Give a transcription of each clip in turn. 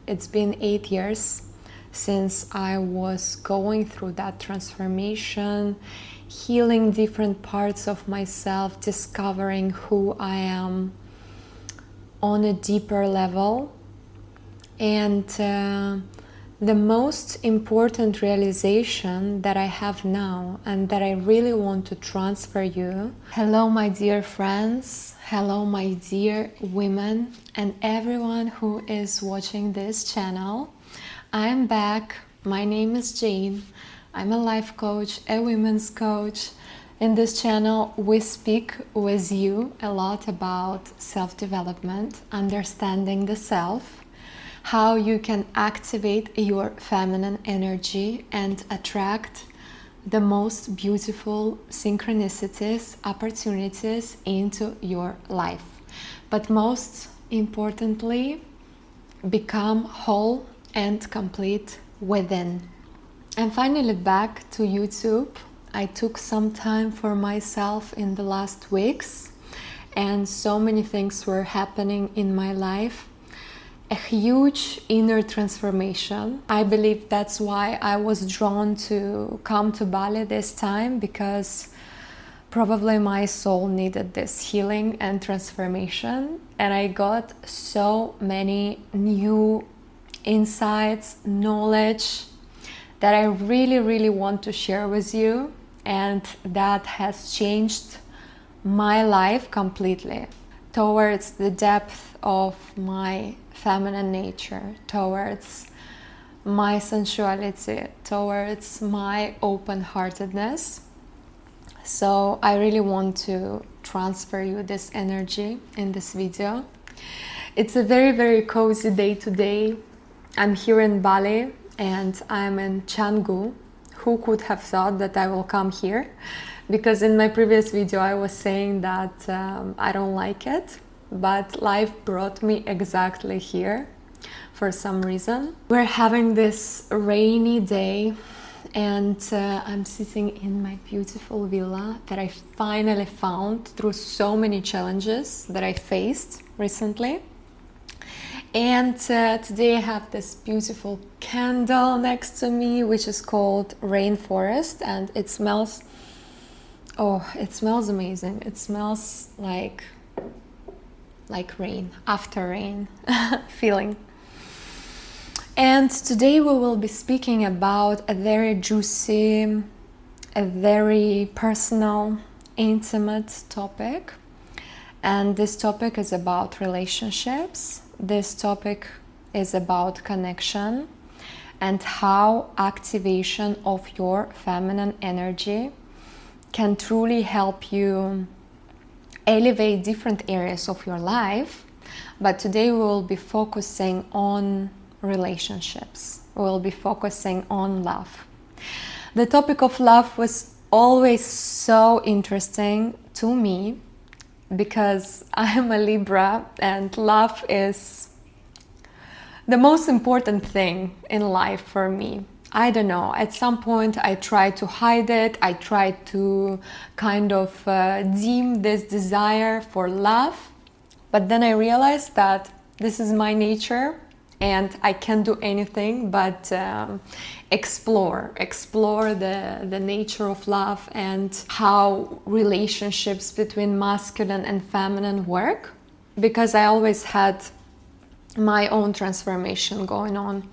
It's been 8 years since I was going through that transformation, healing different parts of myself, discovering who I am on a deeper level. And the most important realization that I have now and that I really want to transfer you. Hello, my dear friends. Hello, my dear women and everyone who is watching this channel. I am back. My name is Jane. I'm a life coach, a women's coach. In this channel, we speak with you a lot about self-development, understanding the self, how you can activate your feminine energy and attract the most beautiful synchronicities, opportunities into your life. But most importantly, become whole and complete within. I'm finally back to YouTube. I took some time for myself in the last weeks, and so many things were happening in my life. A huge inner transformation. I believe that's why I was drawn to come to Bali this time, because probably my soul needed this healing and transformation, and I got so many new insights, knowledge that I really want to share with you, and that has changed my life completely towards the depth of my feminine nature, towards my sensuality, towards my open-heartedness. So I really want to transfer you this energy in this video. It's a very cozy day today. I'm here in Bali and I'm in Canggu. Who could have thought that I will come here? Because in my previous video I was saying that I don't like it, but life brought me exactly here for some reason. We're having this rainy day and I'm sitting in my beautiful villa that I finally found through so many challenges that I faced recently. And today I have this beautiful candle next to me, which is called Rainforest, and it smells, oh, it smells amazing. It smells like rain, after rain feeling. And today we will be speaking about a very juicy, a very personal, intimate topic. And this topic is about relationships. This topic is about connection and how activation of your feminine energy can truly help you elevate different areas of your life. But today we will be focusing on relationships. We will be focusing on love. The topic of love was always so interesting to me, because I am a Libra and love is the most important thing in life for me. I don't know, at some point I tried to hide it, I tried to kind of dim this desire for love, but then I realized that this is my nature and I can't do anything but explore the nature of love and how relationships between masculine and feminine work, because I always had my own transformation going on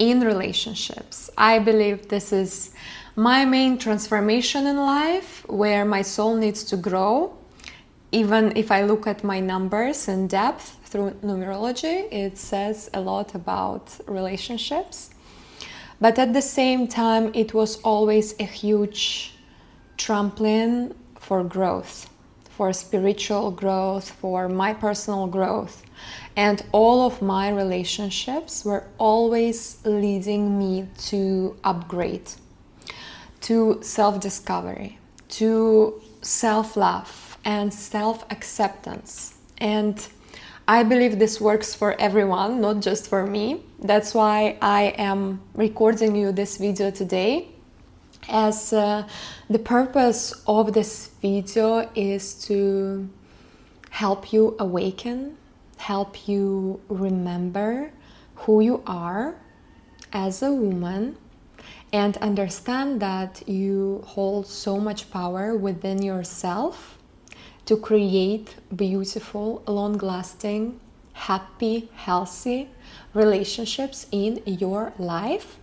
in relationships. I believe this is my main transformation in life, where my soul needs to grow. Even if I look at my numbers in depth through numerology, it says a lot about relationships. But at the same time, it was always a huge trampoline for growth, for spiritual growth, for my personal growth. And all of my relationships were always leading me to upgrade, to self-discovery, to self-love and self-acceptance. And I believe this works for everyone, not just for me. That's why I am recording you this video today, as the purpose of this video is to help you awaken, help you remember who you are as a woman and understand that you hold so much power within yourself to create beautiful, long-lasting, happy, healthy relationships in your life.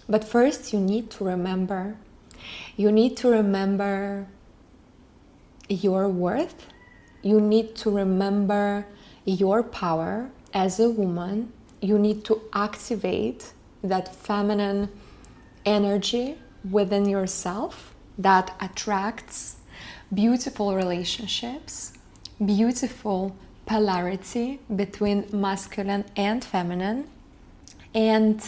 But first, you need to remember. You need to remember your worth. You need to remember your power as a woman. You need to activate that feminine energy within yourself that attracts beautiful relationships, beautiful polarity between masculine and feminine, and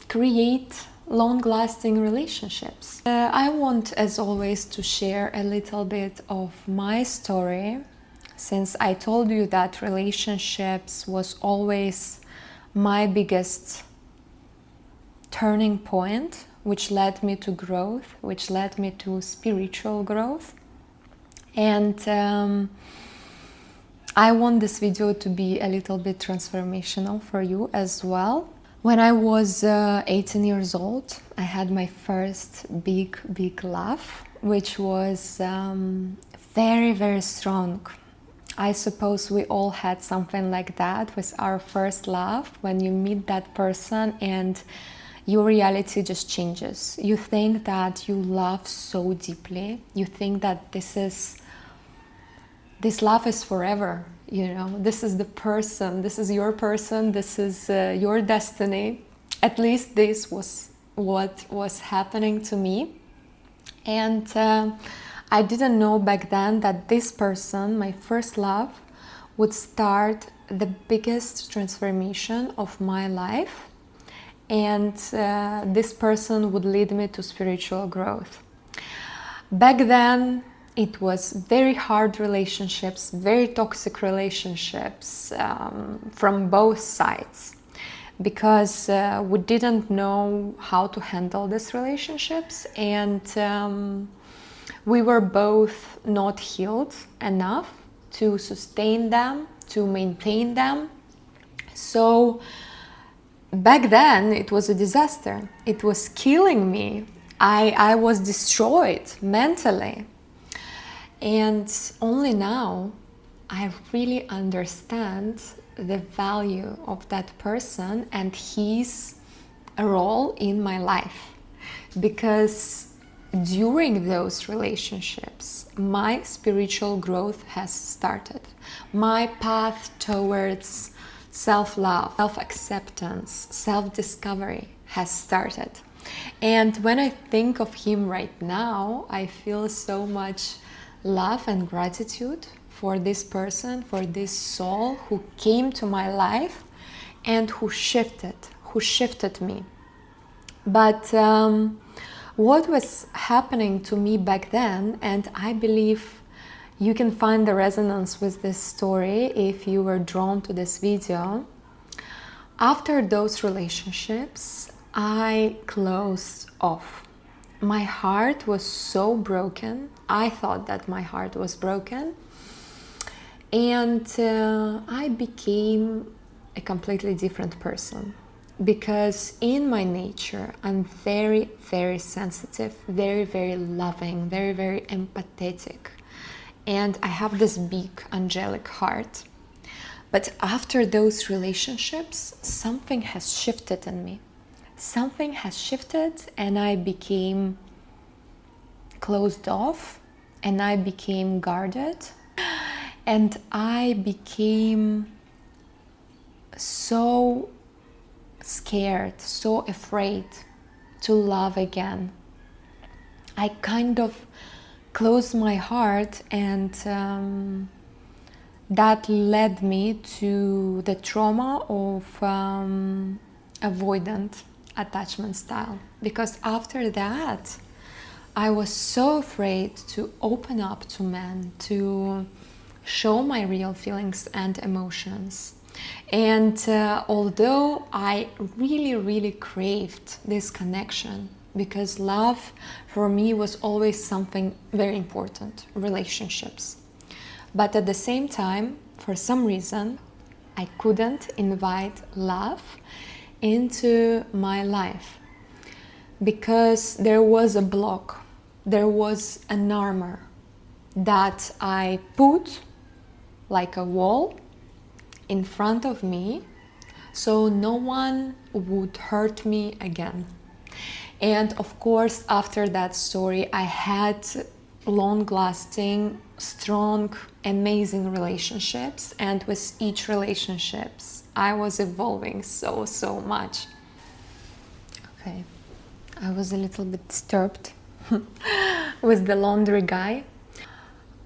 create long-lasting relationships. I want, as always, to share a little bit of my story, since I told you that relationships was always my biggest turning point, which led me to growth, which led me to spiritual growth. And I want this video to be a little bit transformational for you as well. When I was 18 years old, I had my first big love, which was very, very strong. I suppose we all had something like that with our first love, when you meet that person and your reality just changes. You think that you love so deeply. You think that this love is forever. You know, this is the person, this is your person, this is your destiny. At least this was what was happening to me. And I didn't know back then that this person, my first love, would start the biggest transformation of my life. And this person would lead me to spiritual growth. Back then, it was very hard relationships, very toxic relationships from both sides, because we didn't know how to handle these relationships, and we were both not healed enough to sustain them, to maintain them. So back then it was a disaster. It was killing me. I was destroyed mentally. And only now I really understand the value of that person and his role in my life. Because during those relationships, my spiritual growth has started. My path towards self-love, self-acceptance, self-discovery has started. And when I think of him right now, I feel so much love and gratitude for this person, for this soul who came to my life and who shifted me. But what was happening to me back then, and I believe you can find the resonance with this story if you were drawn to this video. After those relationships, I closed off. My heart was so broken. I thought that my heart was broken. And I became a completely different person. Because in my nature, I'm very, very sensitive, very, very loving, very, very empathetic. And I have this big angelic heart. But after those relationships, something has shifted in me. Something has shifted and I became closed off and I became guarded and I became so scared, so afraid to love again. I kind of closed my heart, and that led me to the trauma of avoidant attachment style, because after that I was so afraid to open up to men, to show my real feelings and emotions. And although I really, really craved this connection, because love for me was always something very important, relationships. But at the same time, for some reason, I couldn't invite love into my life because there was a block, there was an armor that I put like a wall in front of me so no one would hurt me again. And of course, after that story, I had long-lasting, strong, amazing relationships, and with each relationships I was evolving so much. Okay, I was a little bit disturbed with the laundry guy.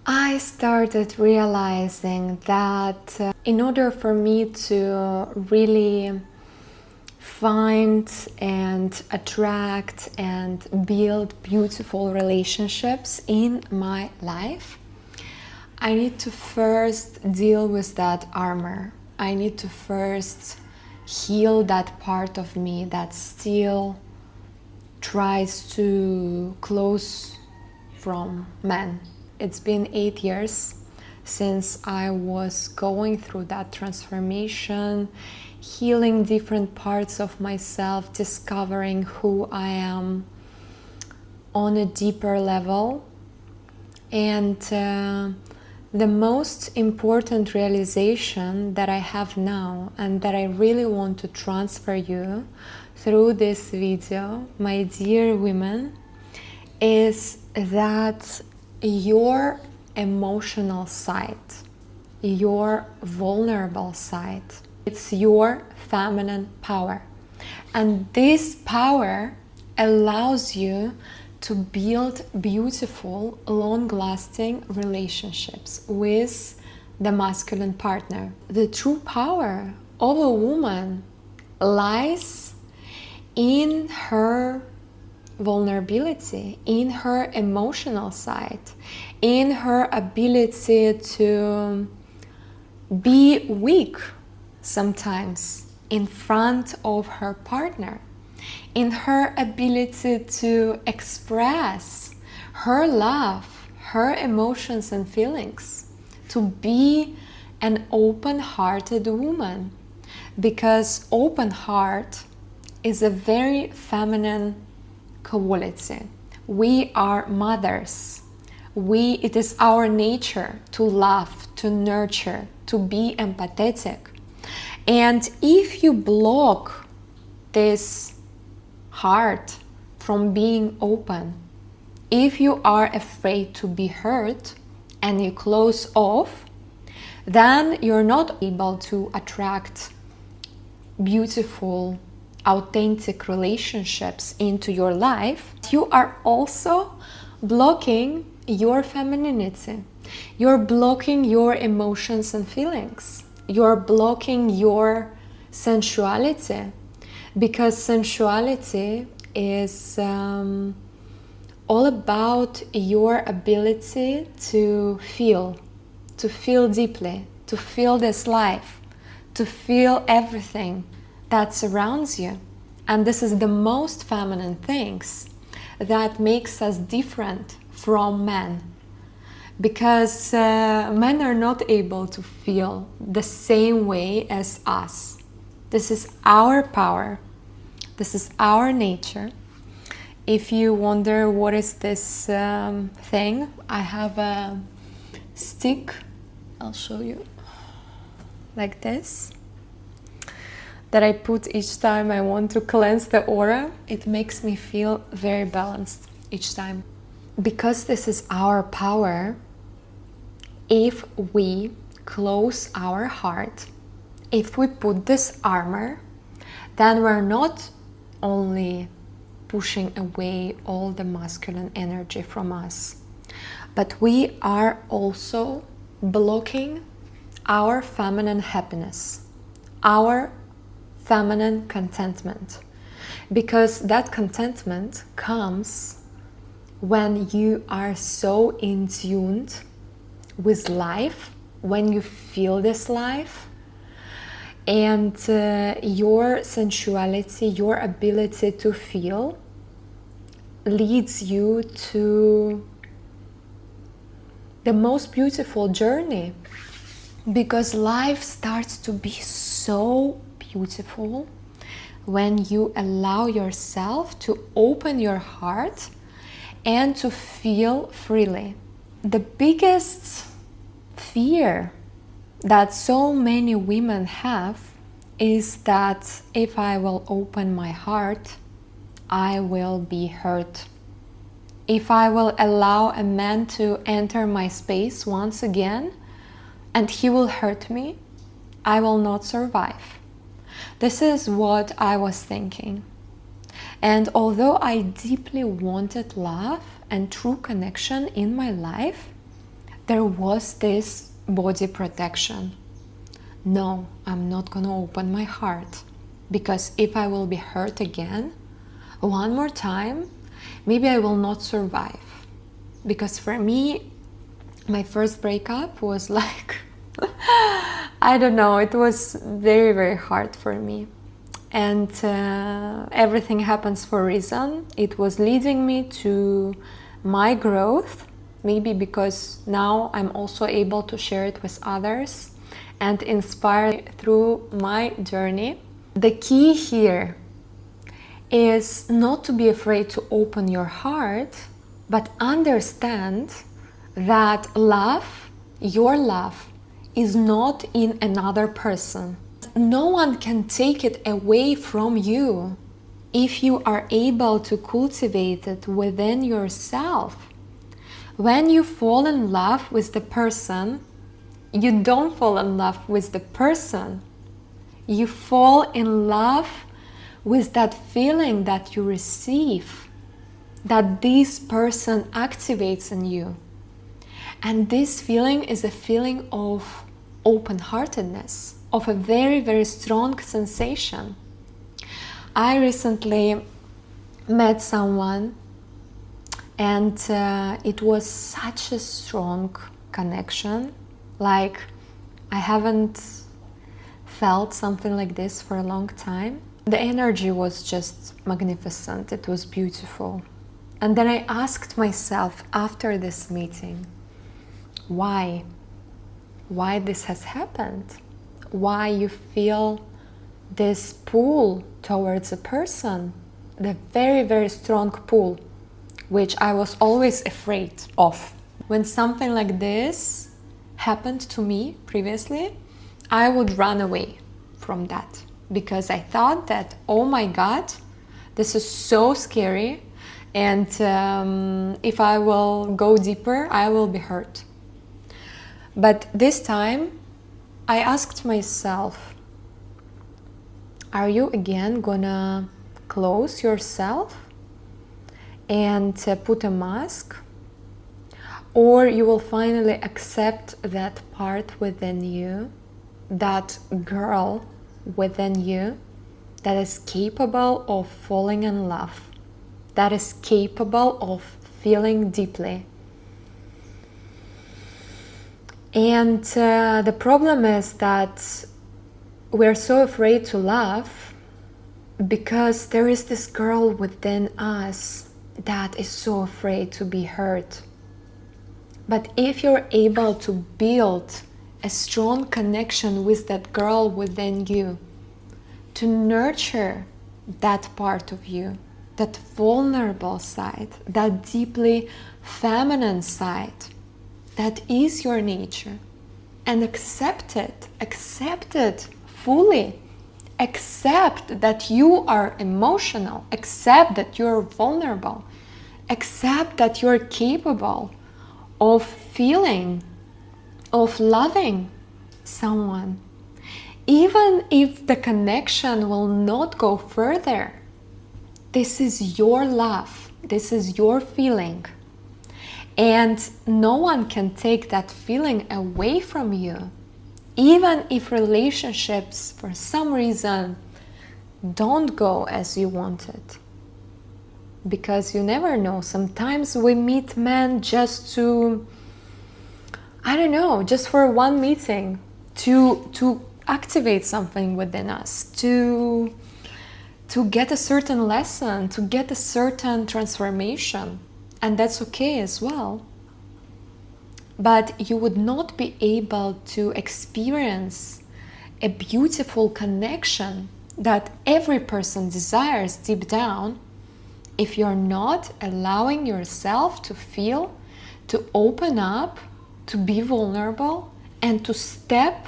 I started realizing that in order for me to really find and attract and build beautiful relationships in my life, I need to first deal with that armor. I need to first heal that part of me that still tries to close from men. It's been 8 years since I was going through that transformation, healing different parts of myself, discovering who I am on a deeper level. And the most important realization that I have now and that I really want to transfer you through this video, my dear women, is that your emotional side, your vulnerable side, it's your feminine power. And this power allows you to build beautiful, long-lasting relationships with the masculine partner. The true power of a woman lies in her vulnerability, in her emotional side, in her ability to be weak sometimes in front of her partner, in her ability to express her love, her emotions and feelings, to be an open-hearted woman, because open heart is a very feminine quality. We are mothers. It is our nature to love, to nurture, to be empathetic. And if you block this heart from being open, if you are afraid to be hurt and you close off, then you're not able to attract beautiful, authentic relationships into your life. You are also blocking your femininity. You're blocking your emotions and feelings. You're blocking your sensuality, because sensuality is all about your ability to feel deeply, to feel this life, to feel everything that surrounds you. And this is the most feminine things that makes us different from men, because men are not able to feel the same way as us. This is our power. This is our nature. If you wonder what is this thing, I have a stick. I'll show you. Like this. That I put each time I want to cleanse the aura. It makes me feel very balanced each time. Because this is our power, if we close our heart, if we put this armor, then we're not only pushing away all the masculine energy from us, but we are also blocking our feminine happiness, our feminine contentment, because that contentment comes when you are so in tune with life, when you feel this life, and your sensuality, your ability to feel leads you to the most beautiful journey Because life starts to be so beautiful when you allow yourself to open your heart and to feel freely. The biggest fear that so many women have is that if I will open my heart, I will be hurt. If I will allow a man to enter my space once again and he will hurt me, I will not survive. This is what I was thinking. And although I deeply wanted love and true connection in my life, there was this body protection. No, I'm not gonna open my heart, because if I will be hurt again, one more time, maybe I will not survive. Because for me, my first breakup was like, I don't know, it was very, very hard for me. And everything happens for a reason. It was leading me to my growth, maybe because now I'm also able to share it with others and inspire through my journey. The key here is not to be afraid to open your heart, but understand that love, your love, is not in another person. No one can take it away from you if you are able to cultivate it within yourself. When you fall in love with the person, you don't fall in love with the person. You fall in love with that feeling that you receive, that this person activates in you. And this feeling is a feeling of open-heartedness, of a very, very strong sensation. I recently met someone and it was such a strong connection. Like, I haven't felt something like this for a long time. The energy was just magnificent. It was beautiful. And then I asked myself after this meeting, why this has happened, why you feel this pull towards a person, the very, very strong pull, which I was always afraid of. When something like this happened to me previously, I would run away from that because I thought that, oh my God, this is so scary, and if I will go deeper, I will be hurt. But this time, I asked myself, are you again gonna close yourself and put a mask? Or you will finally accept that part within you, that girl within you that is capable of falling in love, that is capable of feeling deeply. And the problem is that we're so afraid to love because there is this girl within us that is so afraid to be hurt. But if you're able to build a strong connection with that girl within you, to nurture that part of you, that vulnerable side, that deeply feminine side, that is your nature, and accept it fully. Accept that you are emotional, accept that you're vulnerable, accept that you're capable of feeling, of loving someone. Even if the connection will not go further, this is your love, this is your feeling. And no one can take that feeling away from you. Even if relationships, for some reason, don't go as you wanted. Because you never know. Sometimes we meet men just to, I don't know, just for one meeting, to activate something within us, to get a certain lesson, to get a certain transformation. And that's okay as well. but you would not be able to experience a beautiful connection that every person desires deep down if you're not allowing yourself to feel, to open up, to be vulnerable, and to step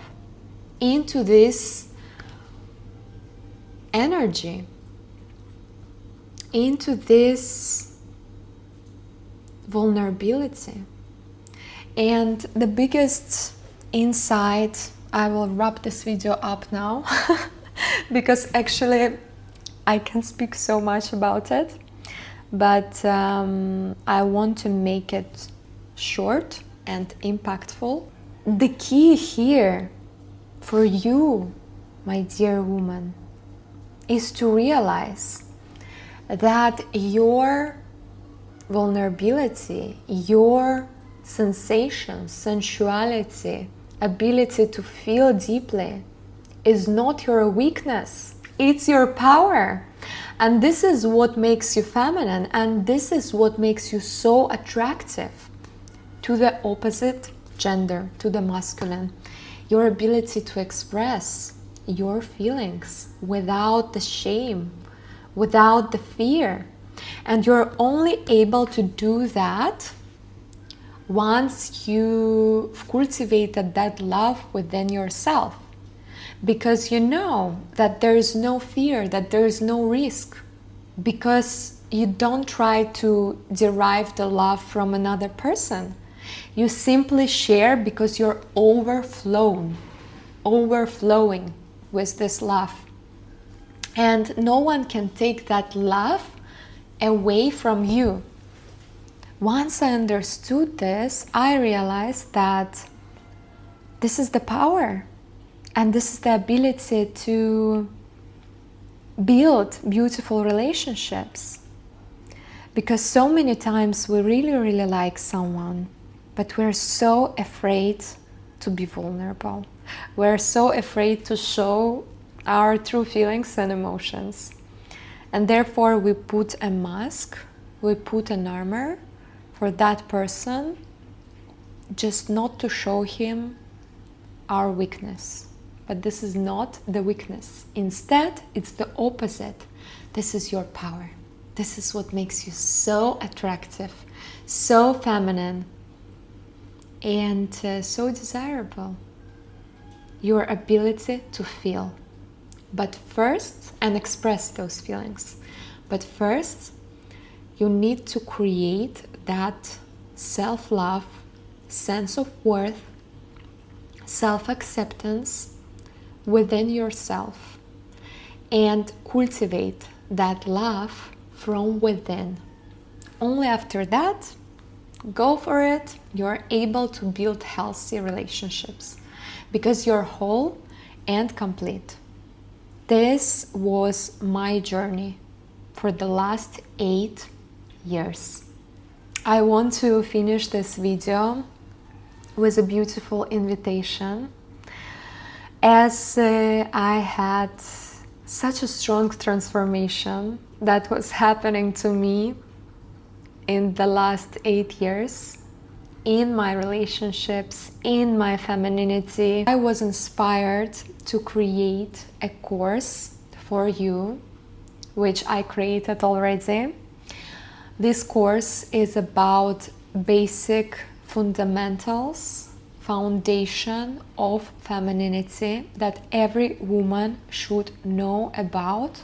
into this energy, into this vulnerability. And the biggest insight, I will wrap this video up now because actually I can speak so much about it, but I want to make it short and impactful. The key here for you, my dear woman, is to realize that your vulnerability, your sensation, sensuality, ability to feel deeply is not your weakness. It's your power. And this is what makes you feminine, and this is what makes you so attractive to the opposite gender, to the masculine. Your ability to express your feelings without the shame, without the fear. And you're only able to do that once you've cultivated that love within yourself. Because you know that there is no fear, that there is no risk. Because you don't try to derive the love from another person. You simply share because you're overflowing with this love. And no one can take that love away from you. Once I understood this, I realized that this is the power and this is the ability to build beautiful relationships. Because so many times we really like someone, but we're so afraid to be vulnerable. We're so afraid to show our true feelings and emotions. And therefore we put a mask, we put an armor for that person, just not to show him our weakness. But this is not the weakness. Instead, it's the opposite. This is your power. This is what makes you so attractive, so feminine, and so desirable. Your ability to feel. But first, and express those feelings. But first, you need to create that self-love, sense of worth, self-acceptance within yourself, and cultivate that love from within. Only after that, go for it, you're able to build healthy relationships because you're whole and complete. This was my journey for the last 8 years. I want to finish this video with a beautiful invitation. As I had such a strong transformation that was happening to me in the last 8 years, in my relationships, in my femininity, I was inspired to create a course for you, which I created already. This course is about basic fundamentals, foundation of femininity that every woman should know about.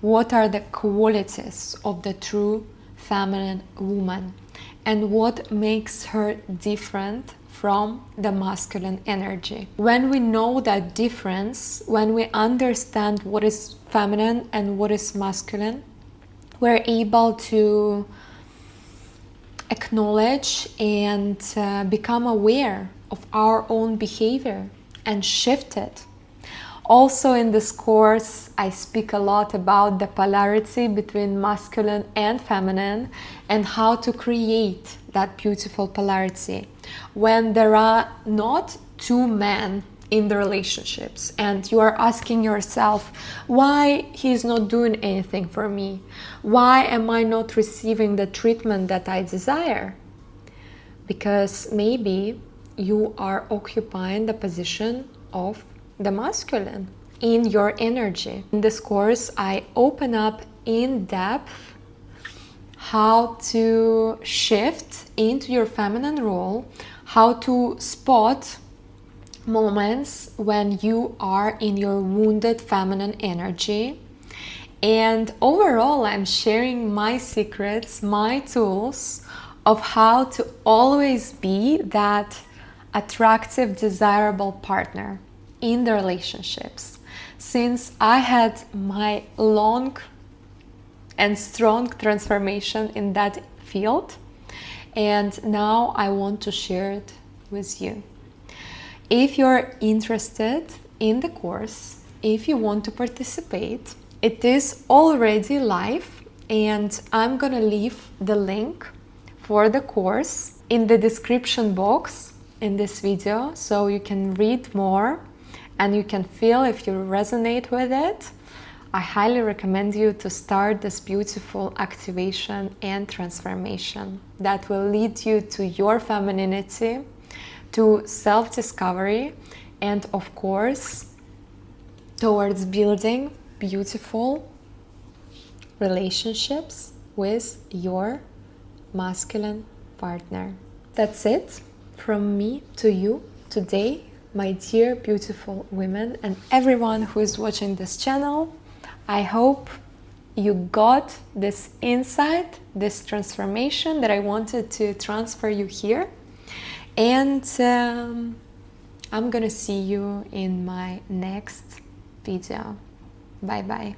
What are the qualities of the true feminine woman and what makes her different from the masculine energy. When we know that difference, when we understand what is feminine and what is masculine, we're able to acknowledge and become aware of our own behavior and shift it. Also in this course, I speak a lot about the polarity between masculine and feminine and how to create that beautiful polarity when there are not two men in the relationships and you are asking yourself, why he's not doing anything for me? Why am I not receiving the treatment that I desire? because maybe you are occupying the position of the masculine in your energy. In this course, I open up in depth how to shift into your feminine role, how to spot moments when you are in your wounded feminine energy. And overall, I'm sharing my secrets, my tools of how to always be that attractive, desirable partner in the relationships. Since I had my long and strong transformation in that field, and now I want to share it with you. If you're interested in the course, if you want to participate, it is already live, and I'm gonna leave the link for the course in the description box in this video, so you can read more and you can feel if you resonate with it. I highly recommend you to start this beautiful activation and transformation that will lead you to your femininity, to self-discovery, and of course, towards building beautiful relationships with your masculine partner. That's it from me to you today, my dear beautiful women and everyone who is watching this channel. I hope you got this insight, this transformation that I wanted to transfer you here. And I'm gonna see you in my next video. Bye bye.